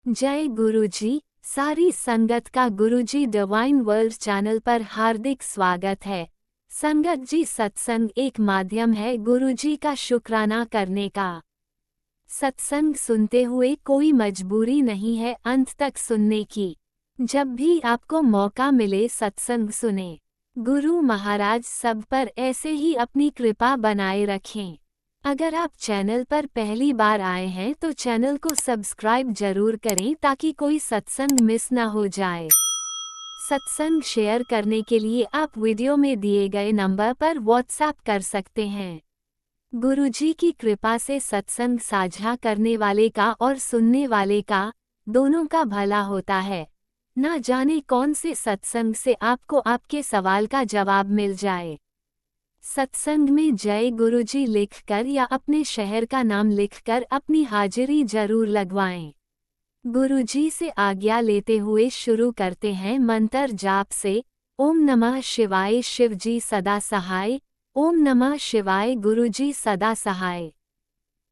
जय गुरुजी। सारी संगत का गुरुजी डिवाइन वर्ल्ड चैनल पर हार्दिक स्वागत है। संगत जी, सत्संग एक माध्यम है गुरुजी का शुक्राना करने का। सत्संग सुनते हुए कोई मजबूरी नहीं है अंत तक सुनने की। जब भी आपको मौका मिले सत्संग सुने। गुरु महाराज सब पर ऐसे ही अपनी कृपा बनाए रखें। अगर आप चैनल पर पहली बार आए हैं तो चैनल को सब्सक्राइब जरूर करें ताकि कोई सत्संग मिस ना हो जाए। सत्संग शेयर करने के लिए आप वीडियो में दिए गए नंबर पर व्हाट्सएप कर सकते हैं। गुरुजी की कृपा से सत्संग साझा करने वाले का और सुनने वाले का, दोनों का भला होता है। ना जाने कौन से सत्संग से आपको आपके सवाल का जवाब मिल जाए। सत्संग में जय गुरुजी लिखकर या अपने शहर का नाम लिखकर अपनी हाजिरी जरूर लगवाएं। गुरुजी से आज्ञा लेते हुए शुरू करते हैं मंत्र जाप से। ओम नमः शिवाय शिवजी सदा सहाय। ओम नमः शिवाय गुरुजी सदा सहाय।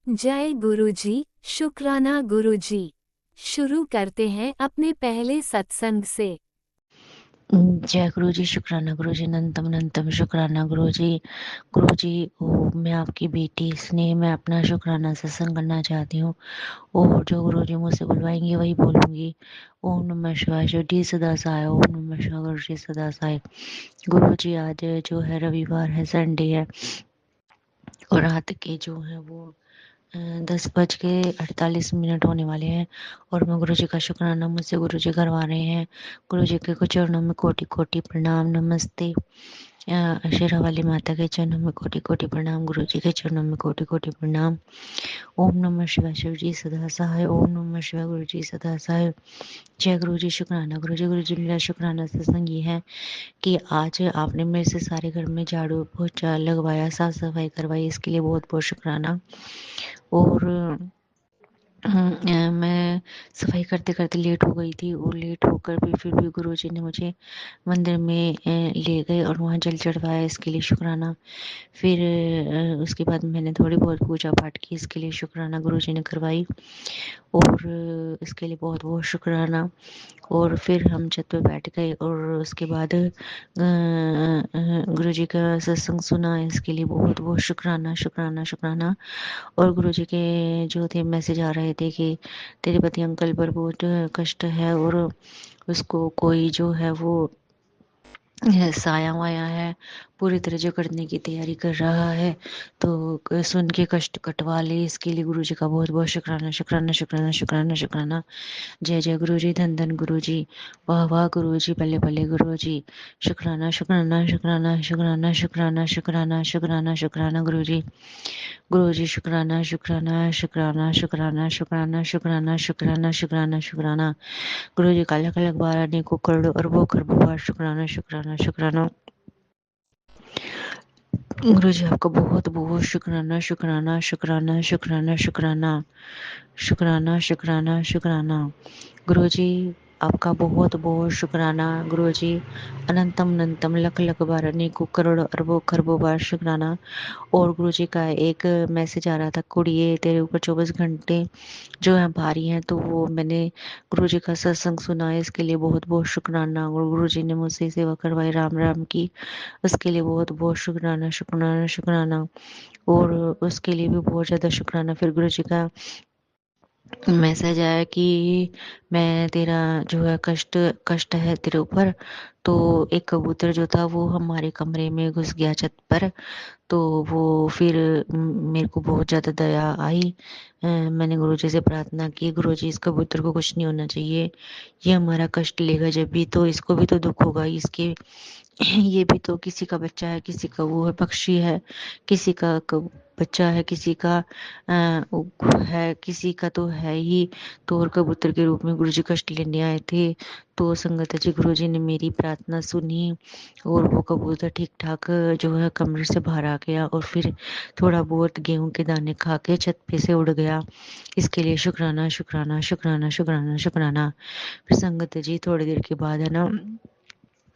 जय गुरुजी, शुक्राना गुरुजी। शुरू करते हैं अपने पहले सत्संग से। जय गुरु जी, शुक्राना गुरु जी, अनंतम अनंतम शुक्राना गुरु जी। गुरु जी, मैं आपकी बेटी स्नेह में अपना शुक्राना सत्संग करना चाहती हूँ और जो गुरु जी मुझसे बुलवाएंगे वही बोलूँगी। ओम नमः शिवाय, शिव जी सदा सहाय। ओम नमः शिवाय, गुरु जी सदा सहाय। गुरु जी, आज जो है रविवार है, संडे है और रात के जो है वो 10:48 होने वाले हैं और मैं गुरु जी का शुक्राना मुझसे गुरु जी करवा रहे हैं। गुरु जी के कुछ चरणों में कोटि कोटि प्रणाम, नमस्ते। शेरा वाली माता के चरणों में कोटि कोटि प्रणाम, गुरु जी के चरणों में कोटि कोटि प्रणाम। ओम नमः शिवाय, शिव जी सदा सहाय। ओम नमः शिवाय, गुरु जी सदा सहाय। जय गुरु जी, शुक्राना गुरु जी। गुरु जी, मेरा शुक्राना सत्संग ये है कि आज आपने मेरे से सारे घर में झाड़ू पोछा लगवाया, साफ सफाई करवाई, इसके लिए बहुत बहुत शुक्राना। और मैं सफाई करते करते लेट हो गई थी और लेट होकर भी फिर भी गुरुजी ने मुझे मंदिर में ले गए और वहाँ जल चढ़वाया, इसके लिए शुक्राना। फिर उसके बाद मैंने थोड़ी बहुत पूजा पाठ की, इसके लिए शुक्राना गुरुजी ने करवाई और इसके लिए बहुत बहुत शुक्राना। और फिर हम छत पे बैठ गए और उसके बाद गुरुजी का सत्संग सुना, इसके लिए बहुत बहुत शुक्राना शुक्राना शुक्राना। और गुरुजी के जो थे मैसेज आ रहे थे कि तेरे पति अंकल पर बहुत कष्ट है और उसको कोई जो है वो साया वाया है, पूरी तरह जो करने की तैयारी कर रहा है, तो सुन के कष्ट कटवा ले, इसके लिए गुरु जी का बहुत बहुत शुक्राना शुक्राना शुक्राना शुक्राना शुक्राना। जय जय गुरु जी, धन धन गुरु जी, वाह वाह गुरु जी, बल्ले बल्ले गुरु जी। शुक्राना शुक्राना शुक्राना शुक्राना शुक्राना शुक्राना शुक्राना शुक्राना गुरु जी। गुरु जी, शुक्राना शुक्राना शुक्राना शुक्राना शुक्राना शुक्राना शुक्राना शुक्राना शुक्राना। गुरु जी, काला काला बार आने को करोड़ों अरबों खरबों बार शुक्राना शुक्राना शुक्राना। गुरु जी, आपका बहुत बहुत शुक्राना शुक्राना शुक्राना शुक्राना शुक्राना शुक्राना शुक्राना शुक्राना। गुरु जी, आपका बहुत बहुत शुक्राना। गुरु जी, अनंतम अनंतम लख लख बार अनेकों करोड़ अरबों खरबों बार शुक्राना। और गुरु जी का एक मैसेज आ रहा था, कुड़िए तेरे ऊपर 24 घंटे जो है भारी हैं, तो वो मैंने गुरु जी का सत्संग सुना है, इसके लिए बहुत बहुत शुक्राना। और गुरु जी ने मुझसे सेवा करवाई राम राम की, उसके लिए बहुत बहुत शुक्राना शुक्राना शुक्राना। और उसके लिए भी बहुत ज़्यादा शुक्राना। फिर गुरु जी का मैसेज आया कि मैं तेरा जो है कष्ट कष्ट है तेरे ऊपर। तो एक कबूतर जो था वो हमारे कमरे में घुस गया छत पर, तो वो फिर मेरे को बहुत ज़्यादा दया आई। मैंने गुरुजी से प्रार्थना की, गुरुजी इस कबूतर को कुछ नहीं होना चाहिए, ये हमारा कष्ट लेगा जब भी तो इसको भी तो दुख होगा, इसके ये भी तो किसी का बच्चा है, किसी का वो है पक्षी है, किसी का बच्चा है, किसी का है, किसी का तो है ही। तो और कबूतर के रूप में गुरुजी कष्ट लेने आए थे। तो संगत जी, गुरुजी ने मेरी प्रार्थना सुनी और वो कबूतर ठीक ठाक जो है कमरे से बाहर आ गया और फिर थोड़ा बहुत गेहूं के दाने खा के छत पे से उड़ गया। इसके लिए शुक्राना शुक्राना शुक्राना शुक्राना शुक्राना। फिर संगत जी, थोड़ी देर के बाद है ना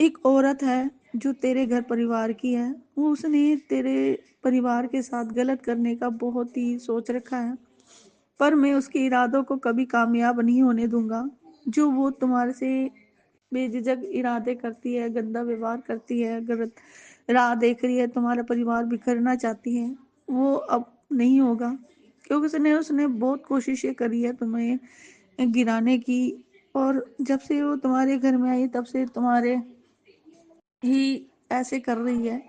एक औरत है जो तेरे घर परिवार की है, वो उसने तेरे परिवार के साथ गलत करने का बहुत ही सोच रखा है, पर मैं उसके इरादों को कभी कामयाब नहीं होने दूंगा। जो वो तुम्हारे से बेझिझक इरादे करती है, गंदा व्यवहार करती है, गलत राह देख रही है, तुम्हारा परिवार बिखरना चाहती है, वो अब नहीं होगा। क्योंकि उसने उसने बहुत कोशिशें करी है तुम्हें गिराने की, और जब से वो तुम्हारे घर में आई तब से तुम्हारे ही ऐसे कर रही है।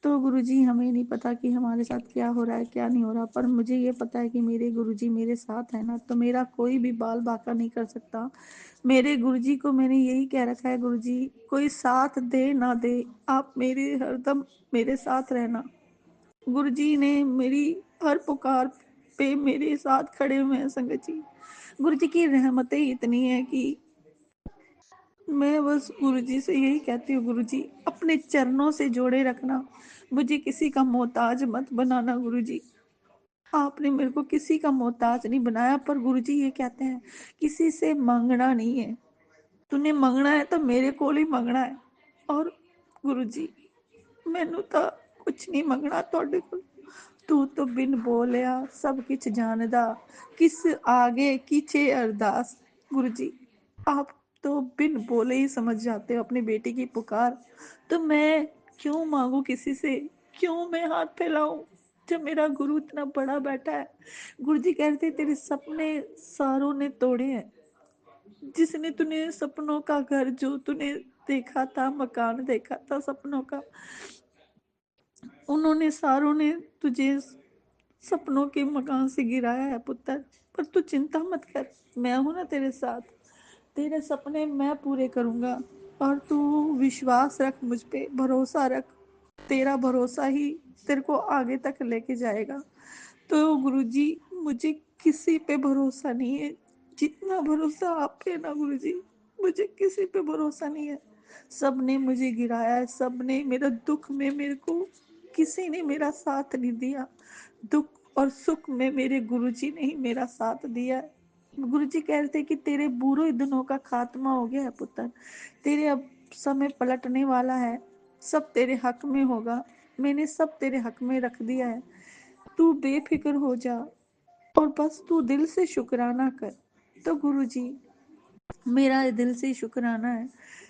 तो गुरुजी हमें नहीं पता कि हमारे साथ क्या हो रहा है क्या नहीं हो रहा, पर मुझे ये पता है कि मेरे गुरुजी मेरे साथ है ना, तो मेरा कोई भी बाल बाका नहीं कर सकता। मेरे गुरुजी को मैंने यही कह रखा है, गुरुजी कोई साथ दे ना दे, आप मेरे हरदम मेरे साथ रहना। गुरुजी ने मेरी हर पुकार पे मेरे साथ खड़े हुए हैं संगत जी। गुरुजी की रहमतें इतनी है कि मैं बस गुरुजी से यही कहती हूँ, गुरुजी अपने चरणों से जोड़े रखना, मुझे किसी का मोहताज मत बनाना। गुरुजी आपने मेरे को किसी का मोहताज नहीं बनाया, पर गुरुजी ये कहते हैं किसी से मांगना नहीं है, तूने मंगना है तो मेरे को ही मंगना है। और गुरुजी मैनू तो कुछ नहीं मंगना ਤੁਹਾਡੇ ਕੋਲ, तू तो बिन बोलिया सब किछ जानदा, किस आगे किछे अरदास। गुरुजी आप तो बिन बोले ही समझ जाते हो अपनी बेटी की पुकार, तो मैं क्यों मांगू किसी से, क्यों मैं हाथ फैलाऊं जब मेरा गुरु इतना बड़ा बैठा है। गुरुजी कहते तेरे सपने सारों ने तोड़े हैं, जिसने तूने सपनों का घर जो तूने देखा था, मकान देखा था सपनों का, उन्होंने सारों ने तुझे सपनों के मकान से गिराया है पुत्र। पर तू चिंता मत कर, मैं हूं ना तेरे साथ, तेरे सपने मैं पूरे करूंगा। और तू विश्वास रख मुझ पे, भरोसा रख, तेरा भरोसा ही तेरे को आगे तक लेके जाएगा। तो गुरुजी मुझे किसी पे भरोसा नहीं है, जितना भरोसा आप पे ना गुरुजी, मुझे किसी पे भरोसा नहीं है। सब ने मुझे गिराया है, सब ने मेरा दुख में मेरे को, किसी ने मेरा साथ नहीं दिया। दुख और सुख में मेरे गुरुजी ने ही मेरा साथ दिया है। गुरुजी कहते कि तेरे बुरे दिनों का खात्मा हो गया है पुत्र, तेरे अब समय पलटने वाला है, सब तेरे हक में होगा, मैंने सब तेरे हक में रख दिया है, तू बेफिक्र हो जा और बस तू दिल से शुक्राना कर। तो गुरुजी मेरा दिल से शुक्राना है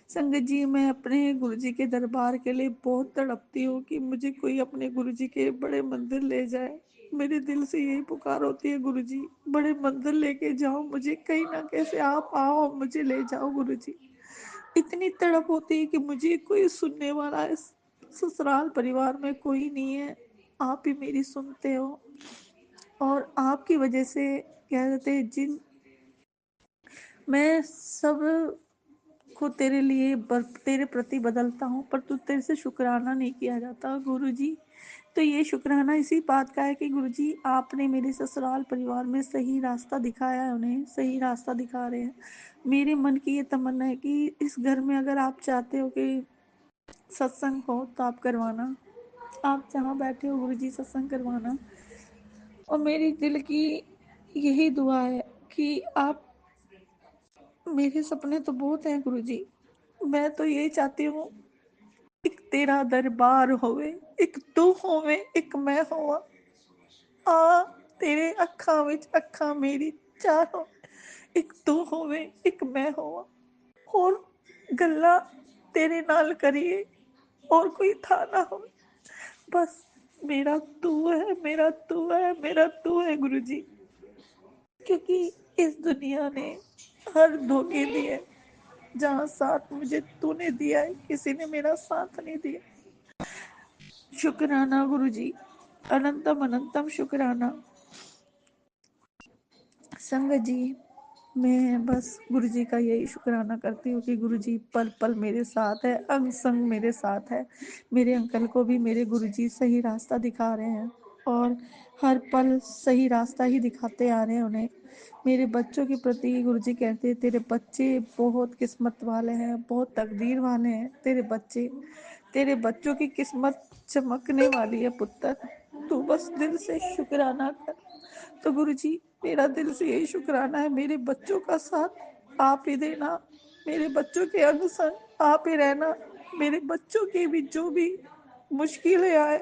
संगत जी। मैं अपने गुरुजी के दरबार के लिए बहुत तड़पती हूँ कि मुझे कोई अपने गुरुजी के बड़े मंदिर ले जाए। मेरे दिल से यही पुकार होती है, गुरुजी बड़े मंदिर लेके जाओ मुझे, कहीं ना कैसे आप आओ मुझे ले जाओ गुरुजी। इतनी तड़प होती है कि मुझे कोई सुनने वाला है, ससुराल परिवार में कोई नहीं है, आप ही मेरी सुनते हो। और आपकी वजह से क्या कहते हैं, जिन मैं सब को तेरे लिए तेरे प्रति बदलता हूँ, पर तू तेरे से शुक्राना नहीं किया जाता गुरुजी। तो ये शुक्राना इसी बात का है कि गुरुजी आपने मेरे ससुराल परिवार में सही रास्ता दिखाया है, उन्हें सही रास्ता दिखा रहे हैं। मेरे मन की ये तमन्ना है कि इस घर में अगर आप चाहते हो कि सत्संग हो तो आप करवाना, आप जहाँ बैठे हो गुरुजी सत्संग करवाना। और मेरी दिल की यही दुआ है कि आप, मेरे सपने तो बहुत हैं गुरुजी, मैं तो यही चाहती हूँ एक तेरा दरबार होवे, एक तू होवे एक मैं होवा, आ तेरे अखा विच अखा मेरी चार हो, एक तू होवे एक मैं होवा, और गल्ला तेरे नाल करिए और कोई था ना हो, बस मेरा तू है, मेरा तू है, मेरा तू है गुरुजी। क्योंकि इस दुनिया ने हर धोखे दिए, जहाँ साथ मुझे तूने दिया है किसी ने मेरा साथ नहीं दिया। शुक्राना गुरुजी, अनंतम अनंतम शुक्राना। संगत जी मैं बस गुरुजी का यही शुक्राना करती हूँ कि गुरुजी पल पल मेरे साथ है, अंग संग मेरे साथ है। मेरे अंकल को भी मेरे गुरुजी सही रास्ता दिखा रहे हैं और हर पल सही रास्ता ही दिखाते आ रहे हैं उन्हें। मेरे बच्चों के प्रति गुरुजी कहते हैं तेरे बच्चे बहुत किस्मत वाले हैं, बहुत तकदीर वाले हैं तेरे बच्चे, तेरे बच्चों की किस्मत चमकने वाली है पुत्र, तू बस दिल से शुक्राना कर। तो गुरुजी मेरा दिल से यही शुक्राना है, मेरे बच्चों का साथ आप ही देना, मेरे बच्चों के अंग संग आप ही रहना, मेरे बच्चों की भी जो भी मुश्किलें आए,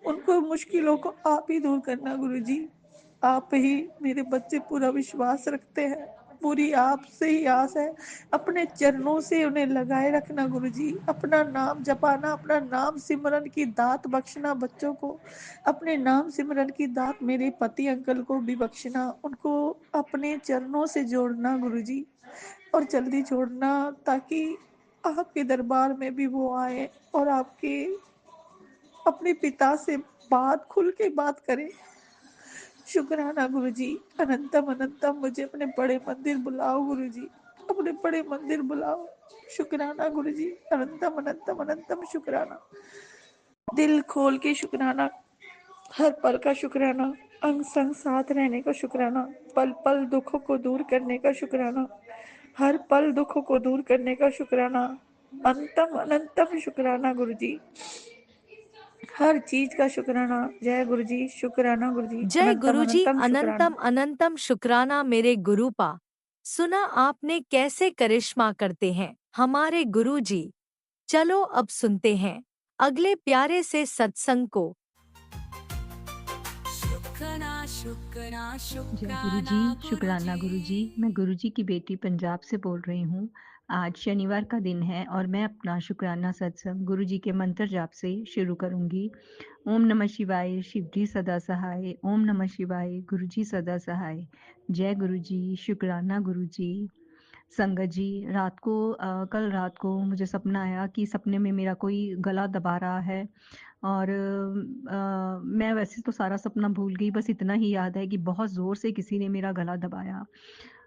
उनको मुश्किलों को आप ही दूर करना गुरुजी। आप ही, मेरे बच्चे पूरा विश्वास रखते हैं, पूरी आपसे ही आस है। अपने चरणों से उन्हें लगाए रखना गुरुजी। अपना नाम जपाना, अपना नाम सिमरन की दात बख्शना बच्चों को। अपने नाम सिमरन की दात मेरे पति अंकल को भी बख्शना। उनको अपने चरणों से जोड़ना गुरुजी, और जल्दी छोड़ना, ताकि आपके दरबार में भी वो आए और आपके अपने पिता से बात खुल के बात करें। शुक्राना गुरुजी, अनंतम अनंतम मुझे अपने बड़े मंदिर बुलाओ गुरुजी, अपने बड़े मंदिर बुलाओ। शुक्राना गुरुजी, अनंतम अनंतम अनंतम शुक्राना। दिल खोल के शुक्राना, हर पल का शुक्राना, अंग संग साथ रहने का शुक्राना, पल पल दुखों को दूर करने का शुक्राना, हर पल दुखों को दूर करने का शुक्राना, अंतम अनंतम शुक्राना गुरुजी, हर चीज का शुक्राना। जय गुरुजी, शुक्राना गुरुजी, जय अनंतम गुरुजी, अनंतम शुक्राना। अनंतम अनंतम शुक्राना मेरे गुरुपा। सुना आपने कैसे करिश्मा करते हैं हमारे गुरुजी। चलो अब सुनते हैं अगले प्यारे से सत्संग को। शुक्राना शुक्राना जय शुक्राना गुरुजी, शुक्राना गुरुजी। गुरुजी। मैं गुरुजी की बेटी पंजाब से बोल रही हूँ। आज शनिवार का दिन है और मैं अपना शुक्राना सत्संग गुरुजी के मंत्र जाप से शुरू करूँगी। ओम नमः शिवाय, शिवजी सदा सहाय। ओम नमः शिवाय, गुरुजी सदा सहाय। जय गुरुजी, शुक्राना गुरुजी। संगत जी, कल रात को मुझे सपना आया कि सपने में मेरा कोई गला दबा रहा है और मैं वैसे तो सारा सपना भूल गई, बस इतना ही याद है कि बहुत ज़ोर से किसी ने मेरा गला दबाया।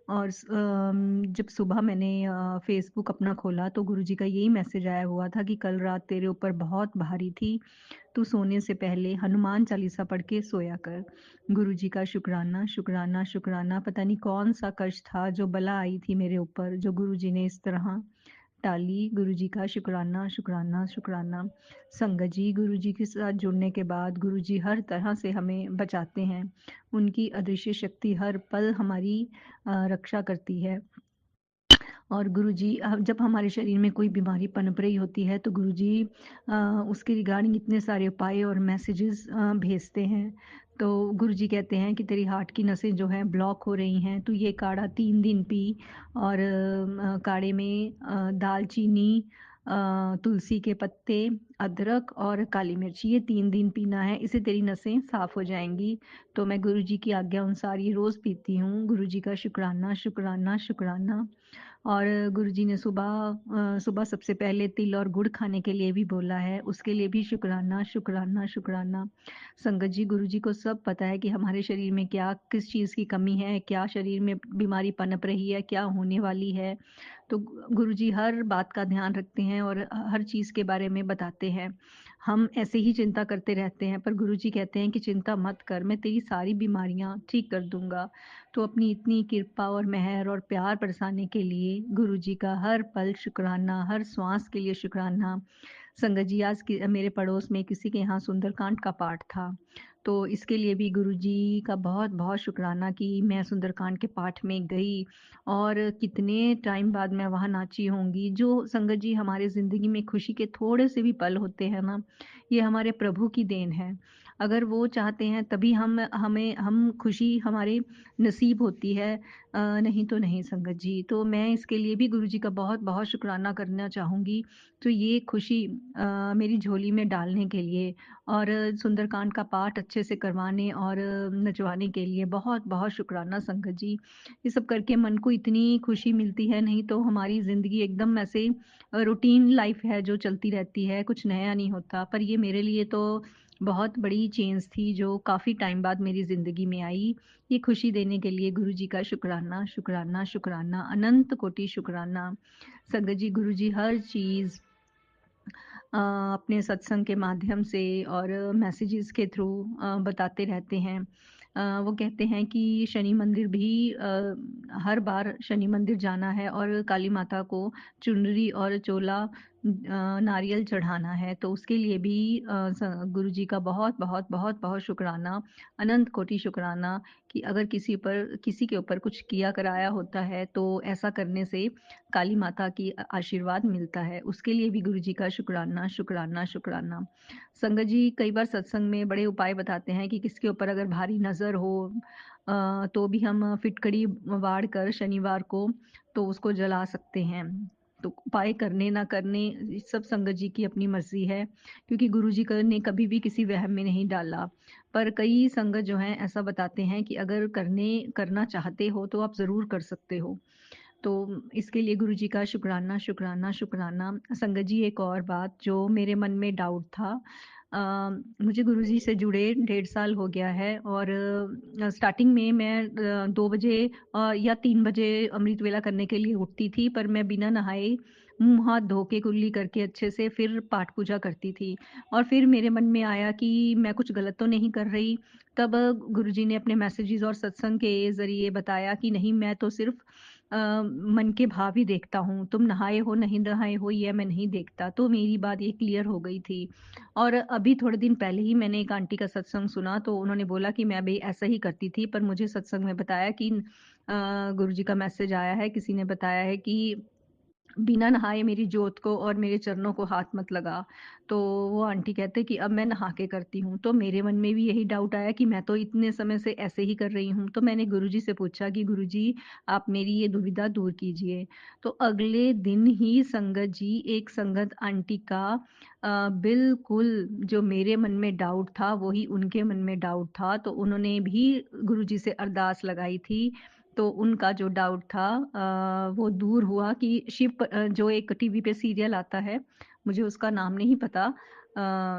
और जब सुबह मैंने फ़ेसबुक अपना खोला तो गुरुजी का यही मैसेज आया हुआ था कि कल रात तेरे ऊपर बहुत भारी थी, तू सोने से पहले हनुमान चालीसा पढ़ के सोया कर। गुरुजी का शुक्राना, शुक्राना, शुक्राना। पता नहीं कौन-सा कष्ट था जो बला आई थी मेरे ऊपर, जो गुरुजी ने इस तरह टाली। गुरुजी का शुक्राना, शुक्राना, शुक्राना। संगत जी, गुरुजी के साथ जुड़ने के बाद गुरुजी हर तरह से हमें बचाते हैं। उनकी अदृश्य शक्ति हर पल हमारी रक्षा करती है। और गुरुजी जब हमारे शरीर में कोई बीमारी पनप रही होती है तो गुरुजी उसके रिगार्डिंग इतने सारे उपाय और मैसेजेस भेजते हैं। तो गुरुजी कहते हैं कि तेरी हार्ट की नसें जो हैं ब्लॉक हो रही हैं, तू ये काढ़ा 3 दिन पी और काढ़े में दालचीनी, तुलसी के पत्ते, अदरक और काली मिर्च, ये 3 दिन पीना है, इससे तेरी नसें साफ़ हो जाएँगी। तो मैं गुरुजी की आज्ञा अनुसार ये रोज़ पीती हूँ। गुरुजी का शुक्राना, शुक्राना, शुक्राना। और गुरुजी ने सुबह सबसे पहले तिल और गुड़ खाने के लिए भी बोला है, उसके लिए भी शुक्राना, शुक्राना, शुक्राना। संगत जी, गुरुजी को सब पता है कि हमारे शरीर में क्या किस चीज़ की कमी है, क्या शरीर में बीमारी पनप रही है, क्या होने वाली है। तो गुरुजी हर बात का ध्यान रखते हैं और हर चीज़ के बारे में बताते हैं। हम ऐसे ही चिंता करते रहते हैं, पर गुरुजी कहते हैं कि चिंता मत कर, मैं तेरी सारी बीमारियाँ ठीक कर दूँगा। तो अपनी इतनी कृपा और मेहर और प्यार बरसाने के लिए गुरुजी का हर पल शुक्राना, हर श्वास के लिए शुक्राना। संगत जी, आज मेरे पड़ोस में किसी के यहाँ सुंदरकांड का पाठ था, तो इसके लिए भी गुरुजी का बहुत-बहुत शुक्राना कि मैं सुंदरकांड के पाठ में गई और कितने टाइम बाद मैं वहाँ नाची होंगी। जो संगत जी हमारे ज़िंदगी में खुशी के थोड़े से भी पल होते हैं ना, ये हमारे प्रभु की देन है। अगर वो चाहते हैं तभी हम खुशी हमारे नसीब होती है, नहीं तो नहीं संगत जी। तो मैं इसके लिए भी गुरुजी का बहुत-बहुत शुक्राना करना चाहूँगी। तो ये खुशी मेरी झोली में डालने के लिए और सुंदरकांड का पाठ अच्छे से करवाने और नचवाने के लिए बहुत-बहुत शुक्राना संगत जी। ये सब करके मन को इतनी खुशी मिलती है, नहीं तो हमारी ज़िंदगी एकदम ऐसे रूटीन लाइफ़ है जो चलती रहती है, कुछ नया नहीं होता। पर ये मेरे लिए तो बहुत बड़ी चेंज थी जो काफ़ी टाइम बाद मेरी ज़िंदगी में आई। ये खुशी देने के लिए गुरुजी का शुक्राना, शुक्राना, शुक्राना, अनंत कोटि शुक्राना। संगत जी, गुरुजी हर चीज़ अपने सत्संग के माध्यम से और मैसेजेस के थ्रू बताते रहते हैं। वो कहते हैं कि शनि मंदिर भी हर बार शनि मंदिर जाना है और काली माता को चुनरी और चोला नारियल चढ़ाना है, तो उसके लिए भी गुरुजी का बहुत बहुत बहुत बहुत शुक्राना, अनंत कोटि शुक्राना कि अगर किसी के ऊपर कुछ किया कराया होता है तो ऐसा करने से काली माता की आशीर्वाद मिलता है। उसके लिए भी गुरुजी का शुक्राना शुक्राना शुक्राना। संगत जी कई बार सत्संग में बड़े उपाय बताते हैं कि किसके ऊपर अगर भारी नज़र हो तो भी हम फिटकड़ी वाड़ कर शनिवार को तो उसको जला सकते हैं। तो उपाय करने ना करने सब संगत जी की अपनी मर्जी है, क्योंकि गुरुजी ने कभी भी किसी वहम में नहीं डाला। पर कई संगत जो हैं ऐसा बताते हैं कि अगर करना चाहते हो तो आप ज़रूर कर सकते हो। तो इसके लिए गुरुजी का शुक्राना शुक्राना शुक्राना। संगत जी एक और बात जो मेरे मन में डाउट था, मुझे गुरुजी से जुड़े 1.5 साल हो गया है और स्टार्टिंग में मैं 2 बजे या 3 बजे अमृत वेला करने के लिए उठती थी, पर मैं बिना नहाए मुँह हाथ धो के कुल्ली करके अच्छे से फिर पाठ पूजा करती थी। और फिर मेरे मन में आया कि मैं कुछ गलत तो नहीं कर रही। तब गुरुजी ने अपने मैसेजेस और सत्संग के ज़रिए बताया कि नहीं, मैं तो सिर्फ़ मन के भाव ही देखता हूँ, तुम नहाए हो नहीं नहाए हो ये मैं नहीं देखता। तो मेरी बात ये क्लियर हो गई थी। और अभी थोड़े दिन पहले ही मैंने एक आंटी का सत्संग सुना, तो उन्होंने बोला कि मैं भी ऐसा ही करती थी, पर मुझे सत्संग में बताया कि गुरुजी का मैसेज आया है, किसी ने बताया है कि बिना नहाए मेरी जोत को और मेरे चरणों को हाथ मत लगा। तो वो आंटी कहते कि अब मैं नहा के करती हूँ। तो मेरे मन में भी यही डाउट आया कि मैं तो इतने समय से ऐसे ही कर रही हूँ। तो मैंने गुरुजी से पूछा कि गुरुजी आप मेरी ये दुविधा दूर कीजिए। तो अगले दिन ही संगत जी एक संगत आंटी का बिल्कुल जो मेरे मन में डाउट था वही उनके मन में डाउट था। तो उन्होंने भी गुरुजी से अरदास लगाई थी। तो उनका जो डाउट था वो दूर हुआ कि जो एक टीवी पे सीरियल आता है, मुझे उसका नाम नहीं पता,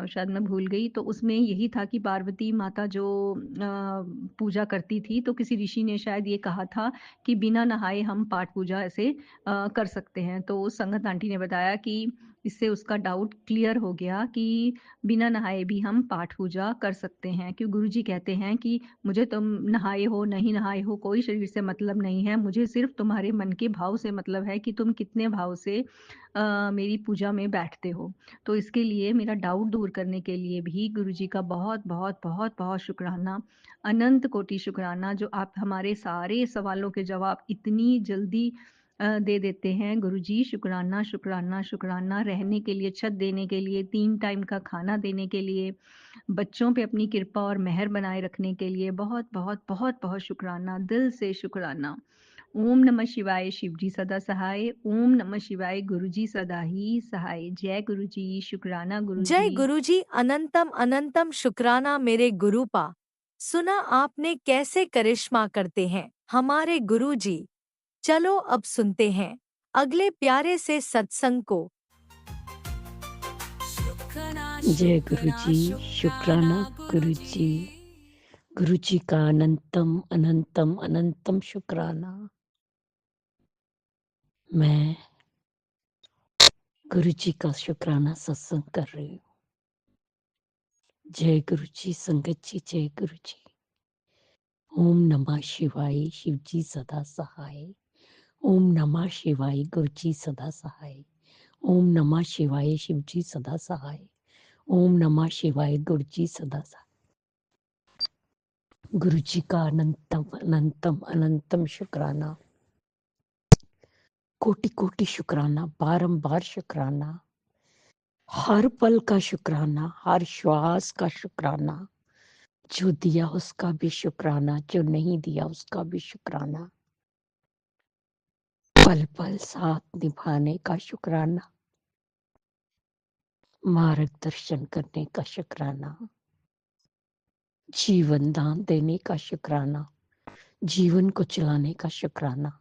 शायद मैं भूल गई। तो उसमें यही था कि पार्वती माता जो पूजा करती थी, तो किसी ऋषि ने शायद ये कहा था कि बिना नहाए हम पाठ पूजा ऐसे कर सकते हैं। तो उस संगत आंटी ने बताया कि इससे उसका डाउट क्लियर हो गया कि बिना नहाए भी हम पाठ पूजा कर सकते हैं। क्यों गुरुजी कहते हैं कि मुझे तुम नहाए हो नहीं नहाए हो कोई शरीर से मतलब नहीं है, मुझे सिर्फ तुम्हारे मन के भाव से मतलब है कि तुम कितने भाव से मेरी पूजा में बैठते हो। तो इसके लिए मेरा डाउट दूर करने के लिए भी गुरुजी का बहुत बहुत बहुत बहुत शुक्राना, अनंत कोटि शुक्राना, जो आप हमारे सारे सवालों के जवाब इतनी जल्दी दे देते हैं। गुरुजी शुक्राना शुक्राना शुक्राना। रहने के लिए छत देने के लिए, 3 टाइम का खाना देने के लिए, बच्चों पे अपनी कृपा और मेहर बनाए रखने के लिए बहुत बहुत बहुत बहुत शुक्राना, दिल से शुक्राना। ओम नमः शिवाय, शिवजी सदा सहाय। ओम नमः शिवाय, गुरुजी सदा ही सहाय। जय गुरुजी, शुक्राना जय गुरुजी। गुरुजी, अनंतम अनंतम शुक्राना मेरे गुरुपा। सुना आपने कैसे करिश्मा करते हैं हमारे गुरुजी। चलो अब सुनते हैं अगले प्यारे से सत्संग को। जय गुरुजी, शुक्राना गुरुजी, गुरुजी का अनंतम अनंतम अनंतम शुक्राना। मैं गुरुजी का शुक्राना सत्संग कर रही हूँ। जय गुरुजी, संगत जी जय गुरुजी। ओम नमः शिवाय, शिवजी सदा सहाय। ओम नमः शिवाय, गुरुजी सदा सहाय। ओम नमः शिवाय, शिवजी सदा सहाय। ओम नमः शिवाय, गुरुजी सदा सहाय। गुरुजी का अनंतम अनंतम अनंतम शुक्राना, कोटि कोटि शुक्राना, बारंबार शुक्राना, हर पल का शुक्राना, हर श्वास का शुक्राना। जो दिया उसका भी शुक्राना, जो नहीं दिया उसका भी शुक्राना। पल पल साथ निभाने का शुक्राना, मार्गदर्शन करने का शुक्राना, जीवन दान देने का शुक्राना, जीवन को चलाने का शुक्राना।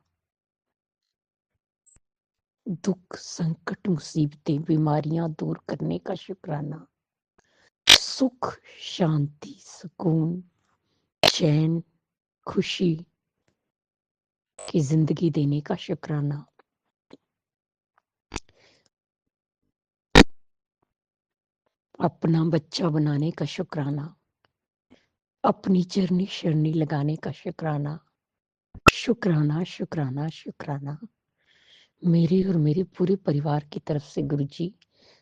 दुख संकट मुसीबतें बीमारियां दूर करने का शुक्राना, सुख शांति सुकून चैन खुशी की जिंदगी देने का शुक्राना। अपना बच्चा बनाने का शुक्राना, अपनी चरनी शरणी लगाने का शुक्राना। शुक्राना शुक्राना शुक्राना। मेरे और मेरे पूरे परिवार की तरफ से गुरुजी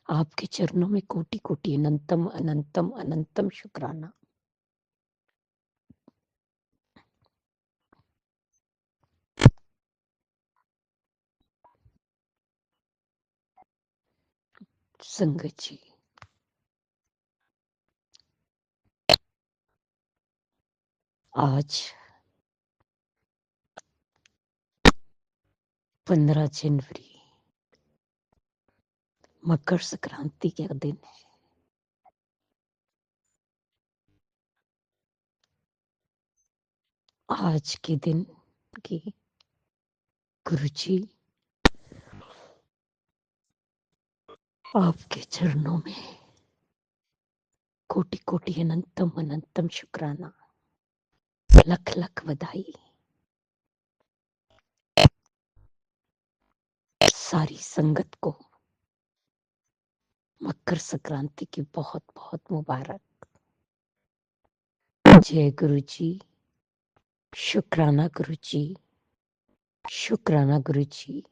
आपके चरणों में कोटि कोटि अनंतम अनंतम अनंतम शुक्राना। संगत जी, आज 15 जनवरी मकर संक्रांति का दिन है। आज के दिन की गुरुजी आपके चरणों में कोटि कोटि अनंतम अनंतम शुक्राना, लख लख बधाई। सारी संगत को मकर संक्रांति की बहुत बहुत मुबारक। जय गुरुजी, शुक्राना गुरुजी, शुक्राना गुरुजी।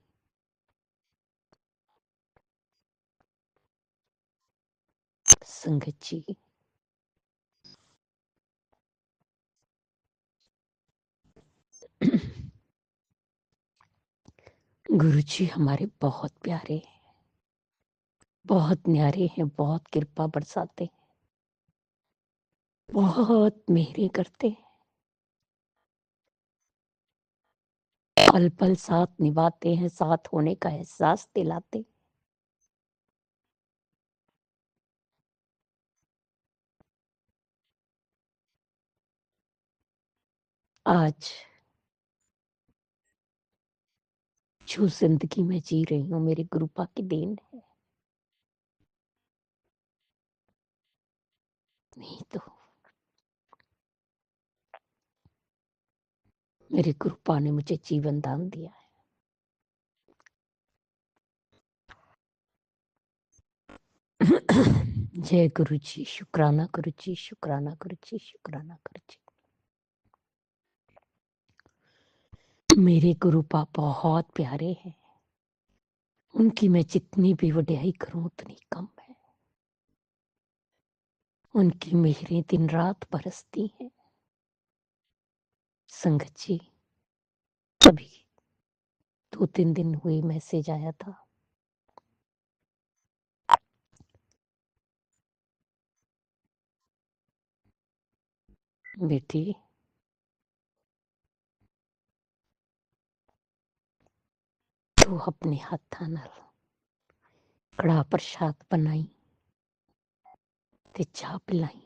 संगत जी, गुरुजी हमारे बहुत प्यारे हैं, बहुत न्यारे हैं, बहुत कृपा बरसाते हैं, बहुत मेहरे करते हैं, पल पल साथ निभाते हैं, साथ होने का एहसास दिलाते हैं। आज जो जिंदगी में जी रही हूँ मेरे गुरुपा की देन है, नहीं तो मेरे गुरुपा ने मुझे जीवन दान दिया है। जय गुरुजी, शुक्राना गुरुजी, शुक्राना गुरुजी, शुक्राना गुरुजी। मेरे गुरुपा बहुत प्यारे हैं, उनकी मैं जितनी भी वड्याई करूं उतनी कम है। उनकी मेहरें दिन रात बरसती हैं। संगत जी, अभी 2-3 दिन हुए मैसेज आया था, बेटी तू अपने हाथा नाल कड़ा प्रसाद बनाई ते चाह पिलाई,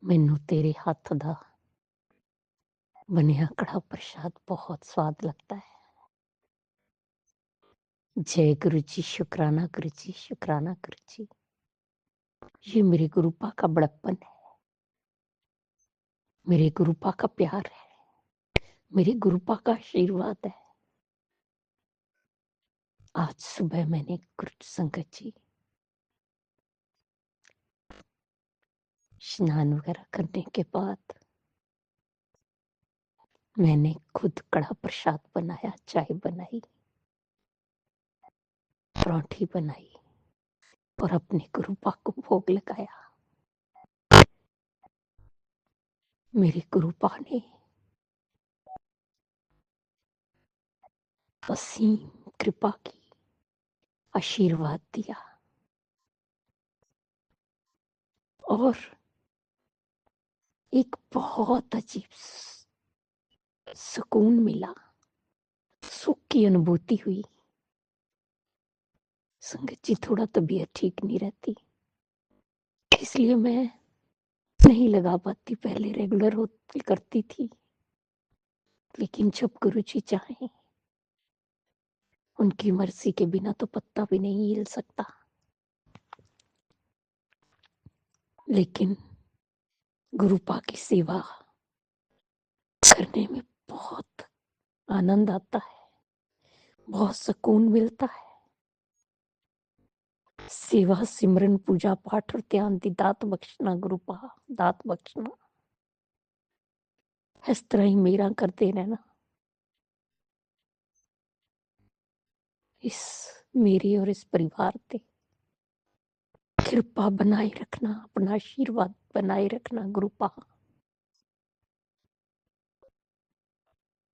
मैनू तेरे हाथ दा बनिया कड़ा प्रसाद बहुत स्वाद लगता है। जय गुरु जी, शुक्राना गुरु जी, शुक्राना गुरु जी। ये मेरे गुरुपा का बड़प्पन है, मेरे गुरुपा का प्यार है, मेरे गुरुपा का आशीर्वाद है। आज सुबह मैंने गुरु संगत जी स्नान वगैरह करने के बाद मैंने खुद कड़ा प्रसाद बनाया, चाय बनाई, पराठी बनाई और अपने गुरुपा को भोग लगाया। मेरे गुरुपा ने असीम कृपा की आशीर्वाद दिया और एक बहुत अजीब सुकून मिला, सुख की अनुभूति हुई। संगत जी, थोड़ा तबीयत ठीक नहीं रहती, इसलिए मैं नहीं लगा पाती, पहले रेगुलर होती करती थी, लेकिन जब गुरु जी चाहे, उनकी मर्जी के बिना तो पत्ता भी नहीं हिल सकता। लेकिन गुरुपा की सेवा करने में बहुत आनंद आता है, बहुत सुकून मिलता है। सेवा सिमरन पूजा पाठ और ध्यान दी दात बख्शना गुरुपा, दात बख्शना, इस तरह ही मेरा करते रहना। इस मेरी और इस परिवार पे कृपा बनाए रखना, अपना आशीर्वाद बनाए रखना गुरुपा।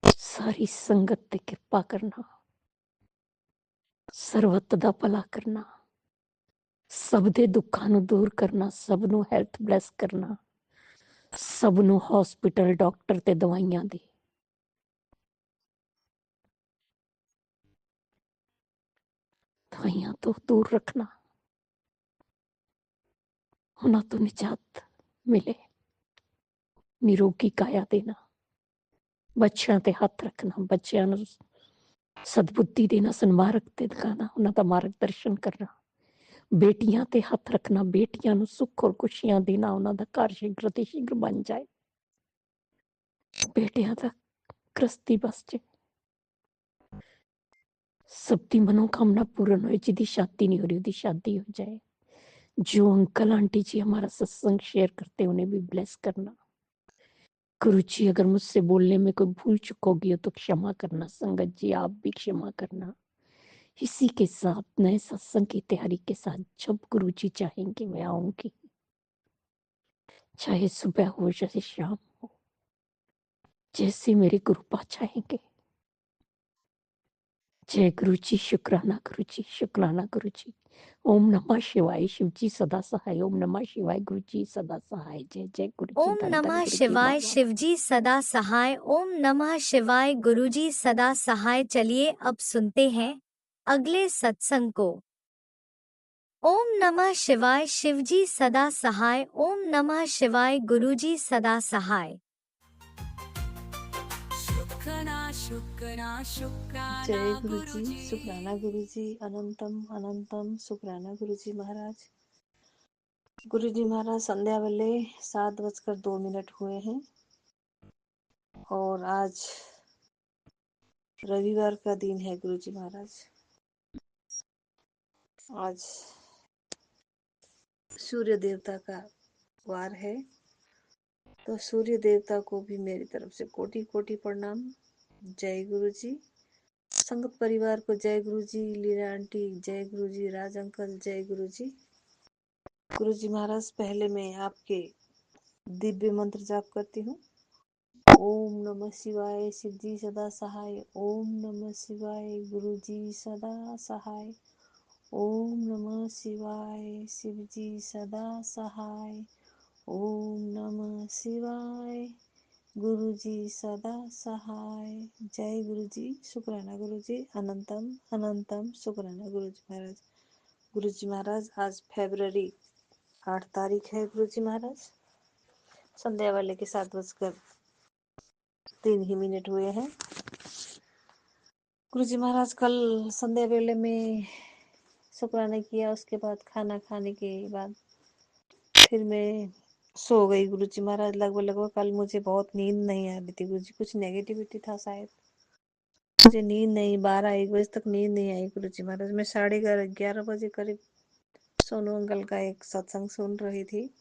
सारी संगत ते कृपा करना, ਸਰਬੱਤ ਦਾ ਭਲਾ ਕਰਨਾ, ਸਭ ਦੇ ਦੁੱਖਾਂ ਨੂੰ ਦੂਰ ਕਰਨਾ, ਸਭ ਨੂੰ ਹੈਲਥ ਬਲੈਸ ਕਰਨਾ, ਸਭ ਨੂੰ ਹਸਪੀਟਲ ਡਾਕਟਰ ਤੇ ਦਵਾਈਆਂ ਦੀ ਦਵਾਈਆਂ ਤੋਂ ਦੂਰ ਰੱਖਣਾ, ਉਹਨਾਂ ਤੋਂ ਨਿਜਾਤ ਮਿਲੇ, ਨਿਰੋਗੀ ਕਾਇਆ ਦੇਣਾ, ਬੱਚਿਆਂ ਤੇ ਹੱਥ ਰੱਖਣਾ, ਬੱਚਿਆਂ ਨੂੰ ਸਦਬੁੱਧੀ ਦੇਣਾ, ਸਨਮਾਰਗ ਤੇ ਦਿਖਾਣਾ, ਉਹਨਾਂ ਦਾ ਮਾਰਗਦਰਸ਼ਨ ਕਰਨਾ, ਬੇਟੀਆਂ ਤੇ ਹੱਥ ਰੱਖਣਾ, ਬੇਟੀਆਂ ਨੂੰ ਸੁੱਖ ਔਰ ਖੁਸ਼ੀਆਂ ਦੇਣਾ, ਉਹਨਾਂ ਦਾ ਘਰ ਸ਼ੀਘਰ ਤੇ ਸ਼ੀਘਰ ਬਣ ਜਾਏ, ਬੇਟਿਆਂ ਦਾ ਗ੍ਰਸਤੀ ਬਸ ਜੇ, सबकी मनोकामना पूर्ण हो, जिसकी शादी नहीं हो रही उसकी शादी हो जाए। जो अंकल आंटी जी हमारा सत्संग शेयर करते हैं उन्हें भी ब्लेस करना। गुरु जी अगर मुझसे बोलने में कोई भूल चुक होगी तो क्षमा करना। संगत जी आप भी क्षमा करना। इसी के साथ नए सत्संग की तैयारी के साथ जब गुरु जी चाहेंगे मैं आऊंगी, चाहे सुबह हो चाहे शाम हो, जैसे मेरे गुरुपा चाहेंगे। जय गुरु जी, शुक्राना गुरु जी, शुक्राना गुरु जी। ओम नमः शिवाय, शिव जी सदा सहाय। ओम नमः शिवाय, गुरु जी सदा सहाय। जय जय गुरु जी, ओम धन धन नमः गुरु जी शिवाय, महाराज। शिवजी सदा सहाय। ओम नमः शिवाय, गुरुजी सदा सहाय। चलिए अब सुनते हैं अगले सत्संग को। ओम नमः शिवाय, शिवजी सदा सहाय। ओम नमः शिवाय, गुरुजी सदा सहाय। शुक्राना शुक्राना शुक्राना जय गुरु जी, गुरुजी शुक्राना गुरु जी, अनंतम अनंतम शुक्राना गुरु जी महाराज। गुरु जी महाराज संध्या वेले 7:02 हुए हैं और आज रविवार का दिन है। गुरु जी महाराज आज सूर्य देवता का वार है, तो सूर्य देवता को भी मेरी तरफ से कोटि कोटि प्रणाम। जय गुरु जी। संगत परिवार को जय गुरु जी। लीला आंटी जय गुरु जी। राज अंकल जय गुरु जी। गुरु जी महाराज पहले मैं आपके दिव्य मंत्र जाप करती हूँ। ओम नमः शिवाय, शिव जी सदा सहाय। ओम नमः शिवाय, गुरु जी सदा सहाय। ओम नमः शिवाय, शिव जी सदा सहाय। ओम नमः शिवाय, गुरु जी सदा सहाय। जय गुरु जी, शुक्राना गुरु जी, अनंतम अनंतम शुक्राना गुरु जी महाराज। गुरु जी महाराज आज फरवरी 8 तारीख है। गुरु जी महाराज संध्या वाले के 7:03 हुए हैं। गुरु जी महाराज कल संध्या वेले में शुक्राना किया, उसके बाद खाना खाने के बाद फिर मैं सो गई। गुरु जी महाराज लगभग कल मुझे बहुत नींद नहीं आ रही थी। गुरु जी कुछ नेगेटिविटी था शायद, मुझे नींद नहीं, 12-1 बजे तक नींद नहीं आई। गुरु जी महाराज मैं 11:30 बजे करीब सोनू अंकल का एक सत्संग सुन रही थी,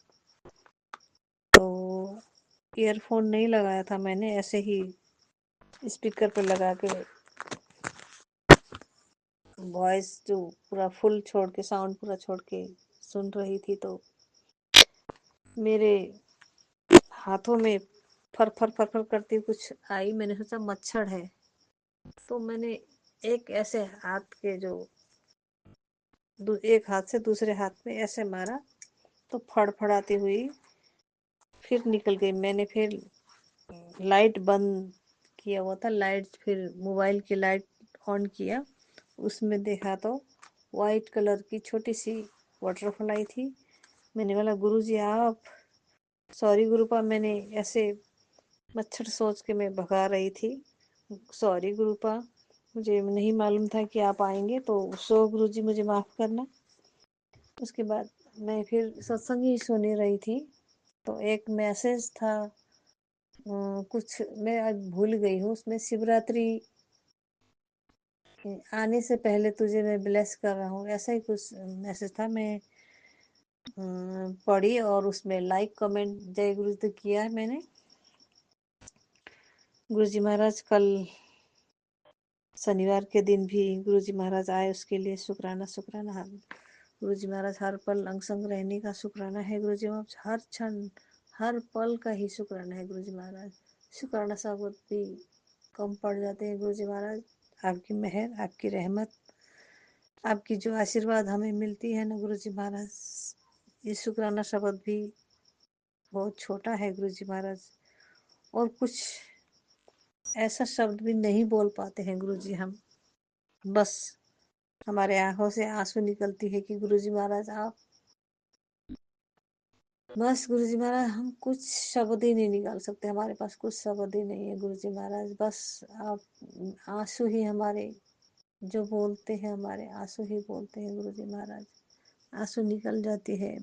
तो ईयरफोन नहीं लगाया था मैंने, ऐसे ही स्पीकर पर लगा के वॉइस जो पूरा फुल छोड़ के, साउंड पूरा छोड़ के सुन रही थी, तो मेरे हाथों में फर फर फर फर करती कुछ आई। मैंने सोचा मच्छर है, तो मैंने एक ऐसे हाथ के जो एक हाथ से दूसरे हाथ में ऐसे मारा, तो फड़फड़ाती हुई फिर निकल गई। मैंने फिर लाइट बंद किया हुआ था, लाइट फिर मोबाइल की लाइट ऑन किया, उसमें देखा तो वाइट कलर की छोटी सी बटरफ्लाई थी। मैंने बोला गुरुजी आप, सॉरी गुरुपा, मैंने ऐसे मच्छर सोच के मैं भगा रही थी, सॉरी गुरुपा, मुझे नहीं मालूम था कि आप आएंगे, तो सो गुरुजी मुझे माफ़ करना। उसके बाद मैं फिर सत्संग ही सुनी रही थी, तो एक मैसेज था, कुछ मैं आज भूल गई हूँ, उसमें शिवरात्रि आने से पहले तुझे मैं ब्लेस कर रहा हूँ, ऐसा ही कुछ मैसेज था। मैं पढ़ी और उसमें लाइक कमेंट जय गुरु तो किया है मैंने। गुरुजी महाराज कल शनिवार के दिन भी गुरुजी महाराज आए, उसके लिए शुक्राना शुक्राना। गुरुजी महाराज हर पल अंग संग रहने का शुक्राना है गुरुजी महाराज, हर क्षण हर पल का ही शुक्राना है गुरुजी महाराज। शुक्राना शब्द भी कम पड़ जाते हैं गुरुजी महाराज। आपकी मेहर, आपकी रहमत, आपकी जो आशीर्वाद हमें मिलती है ना गुरुजी महाराज, ये शुक्राना शब्द भी बहुत छोटा है गुरुजी महाराज। और कुछ ऐसा शब्द भी नहीं बोल पाते हैं गुरुजी हम, बस हमारे आंखों से आंसू निकलती है कि गुरुजी महाराज आप, बस गुरुजी महाराज हम कुछ शब्द ही नहीं निकाल सकते, हमारे पास कुछ शब्द ही नहीं है गुरुजी महाराज। बस आप आंसू ही हमारे जो बोलते हैं, हमारे आंसू ही बोलते हैं गुरुजी महाराज। आंसू निकल जाती है